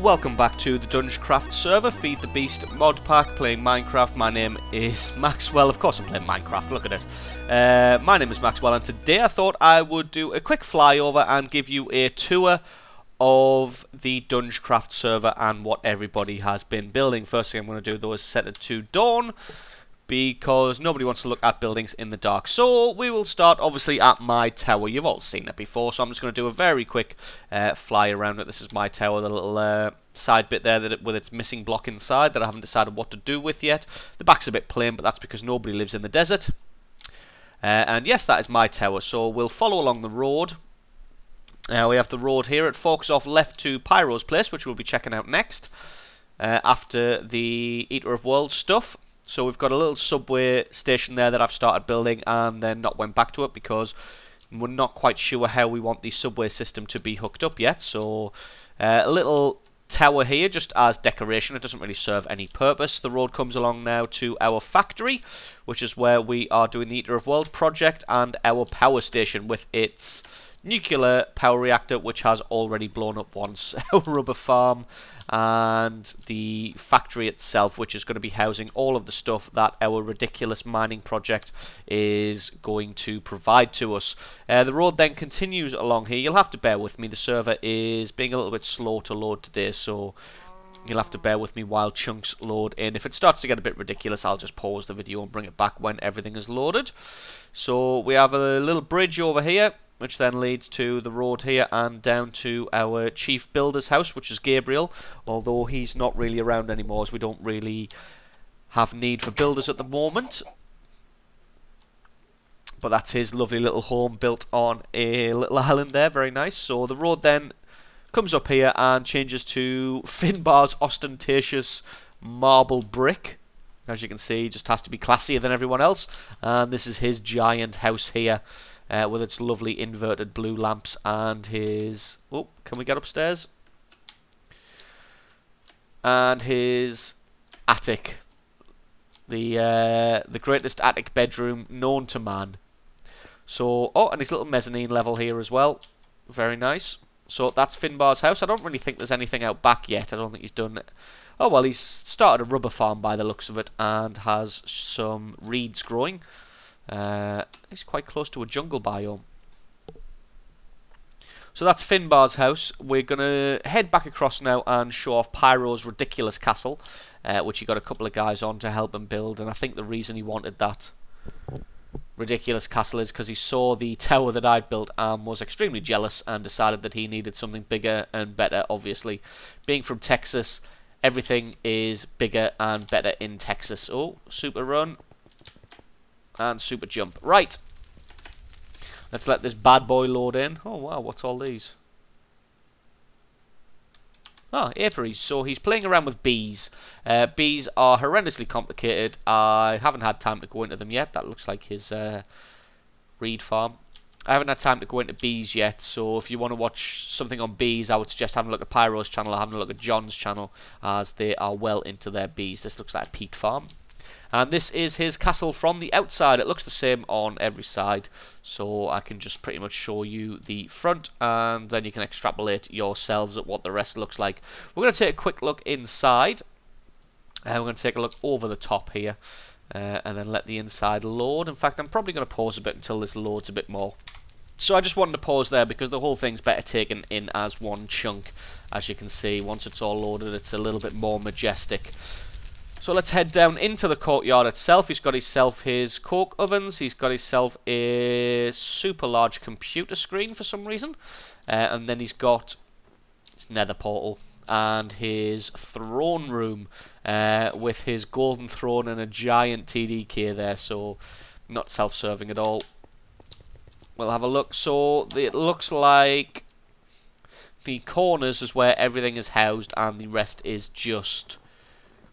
welcome back to the DungeCraft server, Feed the Beast mod pack, playing Minecraft. My name is Maxwell. Of course I'm playing Minecraft, look at it. My name is Maxwell, and today I thought I would do a quick flyover and give you a tour of the DungeCraft server and what everybody has been building. First thing I'm going to do though is set it to dawn, because nobody wants to look at buildings in the dark. So we will start obviously at my tower. You've all seen it before, so I'm just going to do a very quick fly around it. This is my tower, the little side bit there with its missing block inside that I haven't decided what to do with yet. The back's a bit plain, but that's because nobody lives in the desert. And yes, that is my tower. So we'll follow along the road. We have the road here. It forks off left to Pyro's place, which we'll be checking out next after the Eater of Worlds stuff. So we've got a little subway station there that I've started building and then not went back to it because we're not quite sure how we want the subway system to be hooked up yet. So a little tower here just as decoration. It doesn't really serve any purpose. The road comes along now to our factory, which is where we are doing the Eater of Worlds project, and our power station with its nuclear power reactor, which has already blown up once, our rubber farm, and the factory itself, which is going to be housing all of the stuff that our ridiculous mining project is going to provide to us. The road then continues along here. You'll have to bear with me, the server is being a little bit slow to load today, so you'll have to bear with me while chunks load in. If it starts to get a bit ridiculous, I'll just pause the video and bring it back when everything is loaded. So we have a little bridge over here, which then leads to the road here and down to our chief builder's house, which is Gabriel, although he's not really around anymore as we don't really have need for builders at the moment. But that's his lovely little home built on a little island there, very nice. So the road then comes up here and changes to Finbar's ostentatious marble brick. As you can see, just has to be classier than everyone else. And this is his giant house here, with its lovely inverted blue lamps and his... Oh, can we get upstairs? And his attic. The greatest attic bedroom known to man. So, oh, and his little mezzanine level here as well. Very nice. So that's Finbar's house. I don't really think there's anything out back yet. I don't think he's done it. Oh, well, he's started a rubber farm by the looks of it and has some reeds growing. He's quite close to a jungle biome. So that's Finbar's house. We're going to head back across now and show off Pyro's ridiculous castle, which he got a couple of guys on to help him build. And I think the reason he wanted that ridiculous castle is because he saw the tower that I'd built and was extremely jealous and decided that he needed something bigger and better. Obviously, being from Texas, everything is bigger and better in Texas. Oh, super run. And super jump. Right. Let's let this bad boy load in. Oh, wow. What's all these? Oh, apiaries. So he's playing around with bees. Bees are horrendously complicated. I haven't had time to go into them yet. That looks like his reed farm. I haven't had time to go into bees yet. So if you want to watch something on bees, I would suggest having a look at Pyro's channel or having a look at John's channel, as they are well into their bees. This looks like a peat farm. And this is his castle from the outside. It looks the same on every side, so I can just pretty much show you the front, and then you can extrapolate yourselves at what the rest looks like. We're going to take a quick look inside, and we're going to take a look over the top here, and then let the inside load. In fact, I'm probably going to pause a bit until this loads a bit more. So I just wanted to pause there because the whole thing's better taken in as one chunk. As you can see, once it's all loaded, it's a little bit more majestic. So let's head down into the courtyard itself. He's got himself his coke ovens. He's got himself a super large computer screen for some reason. And then he's got his nether portal and his throne room with his golden throne and a giant TDK there. So not self-serving at all. We'll have a look. So it looks like the corners is where everything is housed and the rest is just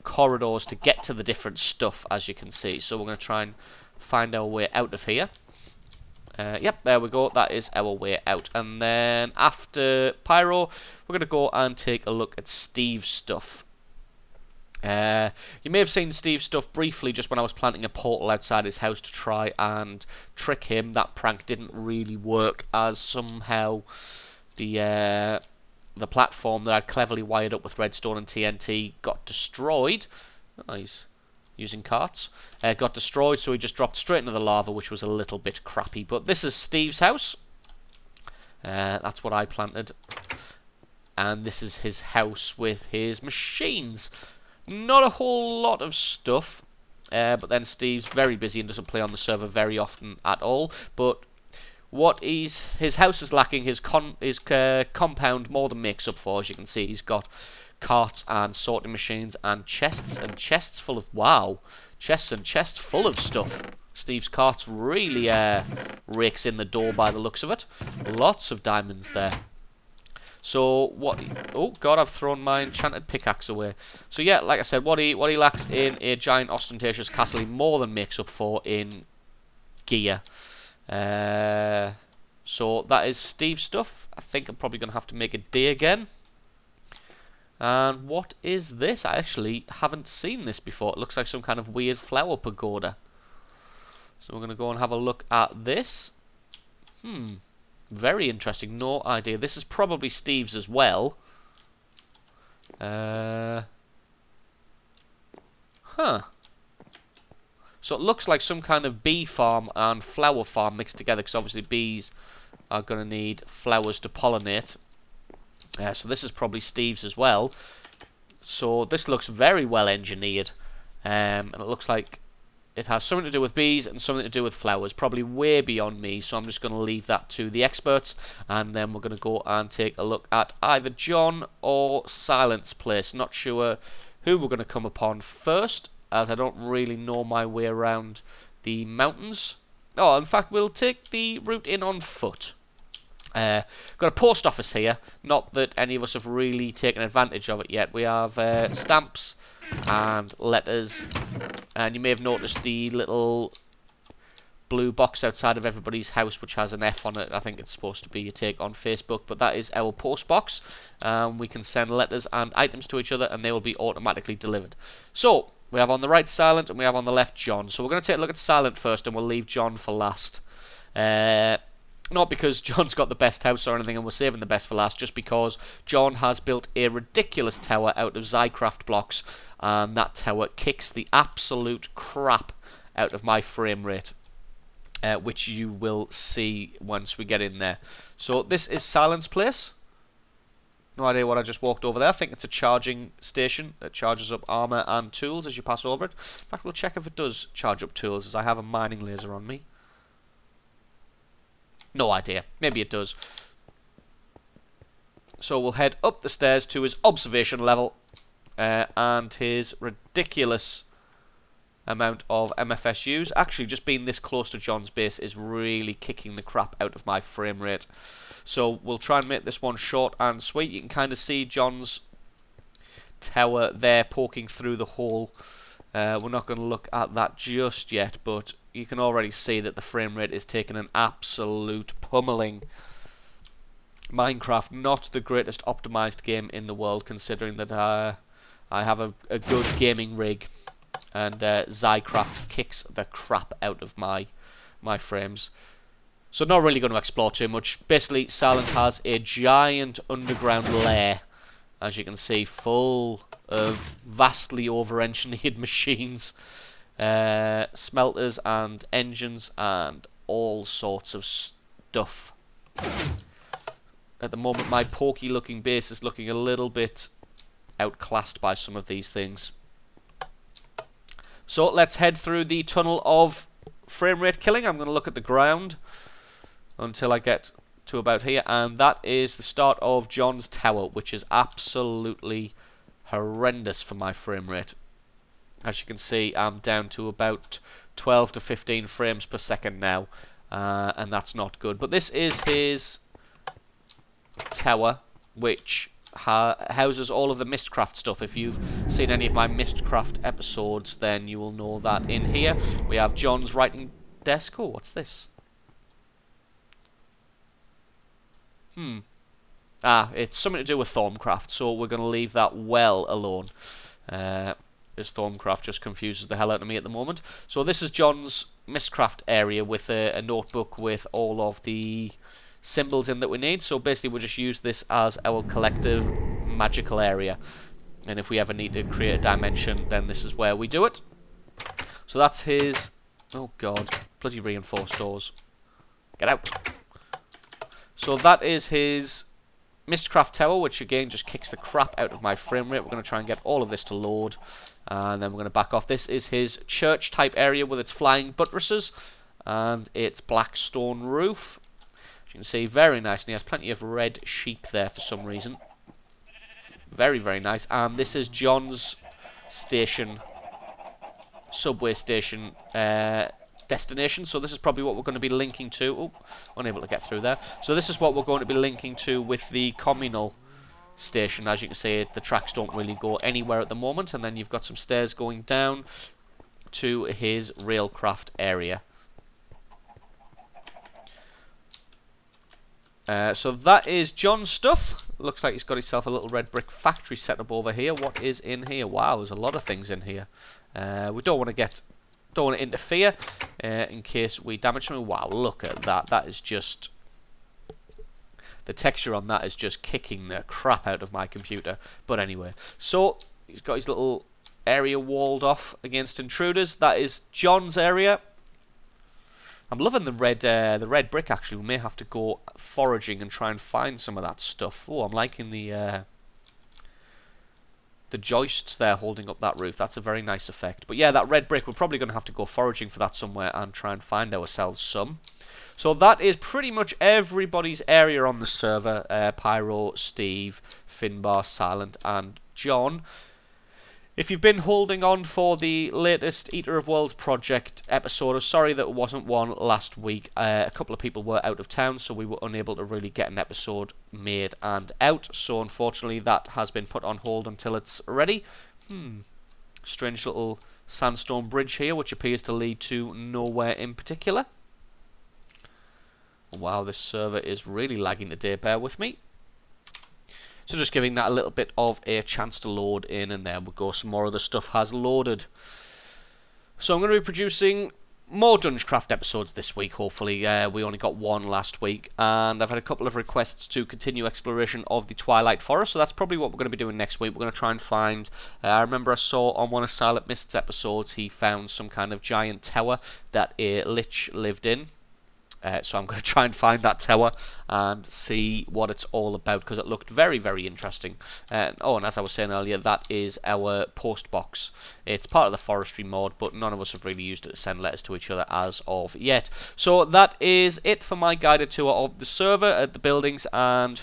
corridors to get to the different stuff, as you can see. So we're going to try and find our way out of here. Yep, there we go. That is our way out. And then after Pyro, we're going to go and take a look at Steve's stuff. You may have seen Steve's stuff briefly just when I was planting a portal outside his house to try and trick him. That prank didn't really work, as somehow the the platform that I'd cleverly wired up with redstone and TNT got destroyed. Oh, he's using carts. Got destroyed, so he just dropped straight into the lava, which was a little bit crappy. But this is Steve's house. That's what I planted. And this is his house with his machines. Not a whole lot of stuff. But then Steve's very busy and doesn't play on the server very often at all. But what his house is lacking, his compound more than makes up for. As you can see, he's got carts and sorting machines and chests full of, wow, chests and chests full of stuff. Steve's carts really rakes in the door by the looks of it. Lots of diamonds there. So what? Oh God, I've thrown my enchanted pickaxe away. So yeah, like I said, what he lacks in a giant ostentatious castle, he more than makes up for in gear. So that is Steve's stuff. I think I'm probably going to have to make a day again. And what is this? I actually haven't seen this before. It looks like some kind of weird flower pagoda. So we're going to go and have a look at this. Very interesting. No idea. This is probably Steve's as well. Huh. So it looks like some kind of bee farm and flower farm mixed together, because obviously bees are going to need flowers to pollinate. So this is probably Steve's as well. So this looks very well engineered. And it looks like it has something to do with bees and something to do with flowers. Probably way beyond me, so I'm just going to leave that to the experts. And then we're going to go and take a look at either John or Silent's place. Not sure who we're going to come upon first, as I don't really know my way around the mountains. Oh, in fact, we'll take the route in on foot. Got a post office here. Not that any of us have really taken advantage of it yet. We have stamps and letters, and you may have noticed the little blue box outside of everybody's house which has an F on it. I think it's supposed to be a take on Facebook, but that is our post box. We can send letters and items to each other and they will be automatically delivered. So we have on the right Silent and we have on the left John. So we're going to take a look at Silent first and we'll leave John for last. Not because John's got the best house or anything and we're saving the best for last, just because John has built a ridiculous tower out of DungeCraft blocks, and that tower kicks the absolute crap out of my frame rate, which you will see once we get in there. So this is Silent's place. No idea what I just walked over there. I think it's a charging station that charges up armor and tools as you pass over it. In fact, we'll check if it does charge up tools, as I have a mining laser on me. No idea. Maybe it does. So we'll head up the stairs to his observation level, and his ridiculous amount of MFSUs. Actually, just being this close to John's base is really kicking the crap out of my frame rate. So we'll try and make this one short and sweet. You can kind of see John's tower there poking through the hole. We're not going to look at that just yet, but you can already see that the frame rate is taking an absolute pummeling. Minecraft, not the greatest optimized game in the world, considering that I have a good gaming rig, and DungeCraft kicks the crap out of my frames. So not really going to explore too much. Basically, Silent has a giant underground lair, as you can see, full of vastly over-engineered machines, smelters and engines and all sorts of stuff. At the moment, my porky looking base is looking a little bit outclassed by some of these things. So let's head through the tunnel of frame rate killing. I'm going to look at the ground until I get to about here, and that is the start of John's tower, which is absolutely horrendous for my frame rate. As you can see, I'm down to about 12 to 15 frames per second now, and that's not good. But this is his tower, which houses all of the Mistcraft stuff. If you've seen any of my Mistcraft episodes, then you will know that in here we have John's writing desk. Oh, what's this? It's something to do with Thorncraft, so we're going to leave that well alone. As Thorncraft just confuses the hell out of me at the moment. So this is John's Mistcraft area with a notebook with all of the symbols in that we need. So basically we'll just use this as our collective magical area. And if we ever need to create a dimension, then this is where we do it. So that's his... Oh god, bloody reinforced doors. Get out. So that is his Mistcraft Tower, which again just kicks the crap out of my frame rate. We're going to try and get all of this to load, and then we're going to back off. This is his church type area with its flying buttresses and its black stone roof. As you can see, very nice, and he has plenty of red sheep there for some reason. Very, very nice. And this is John's station, subway station destination. So this is probably what we're going to be linking to. Oh, unable to get through there. So this is what we're going to be linking to with the communal station. As you can see, the tracks don't really go anywhere at the moment. And then you've got some stairs going down to his railcraft area. So that is John's stuff. Looks like he's got himself a little red brick factory set up over here. What is in here? Wow, there's a lot of things in here. We don't want to interfere in case we damage something. Wow, look at that. That is just... The texture on that is just kicking the crap out of my computer. But anyway, so he's got his little area walled off against intruders. That is John's area. I'm loving the red brick, actually. We may have to go foraging and try and find some of that stuff. Oh, I'm liking the joists there holding up that roof. That's a very nice effect. But yeah, that red brick, we're probably going to have to go foraging for that somewhere and try and find ourselves some. So that is pretty much everybody's area on the server. Pyro, Steve, Finbar, Silent, and John. If you've been holding on for the latest Eater of Worlds project episode, I'm sorry that it wasn't one last week. A couple of people were out of town, so we were unable to really get an episode made and out. So unfortunately, that has been put on hold until it's ready. Strange little sandstone bridge here, which appears to lead to nowhere in particular. Wow, this server is really lagging today. Bear with me. So just giving that a little bit of a chance to load in, and there we go. Some more of the stuff has loaded. So I'm going to be producing more DungeCraft episodes this week, hopefully. We only got one last week, and I've had a couple of requests to continue exploration of the Twilight Forest, so that's probably what we're going to be doing next week. We're going to try and find... I remember I saw on one of Silent Mist's episodes, he found some kind of giant tower that a lich lived in. So I'm going to try and find that tower and see what it's all about, because it looked very, very interesting. Oh, and as I was saying earlier, that is our post box. It's part of the forestry mod, but none of us have really used it to send letters to each other as of yet. So that is it for my guided tour of the server, the buildings, and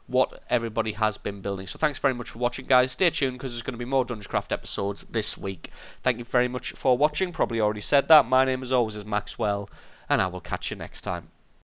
what everybody has been building. So thanks very much for watching, guys. Stay tuned, because there's going to be more DungeCraft episodes this week. Thank you very much for watching. Probably already said that. My name, as always, is Maxwell, and I will catch you next time.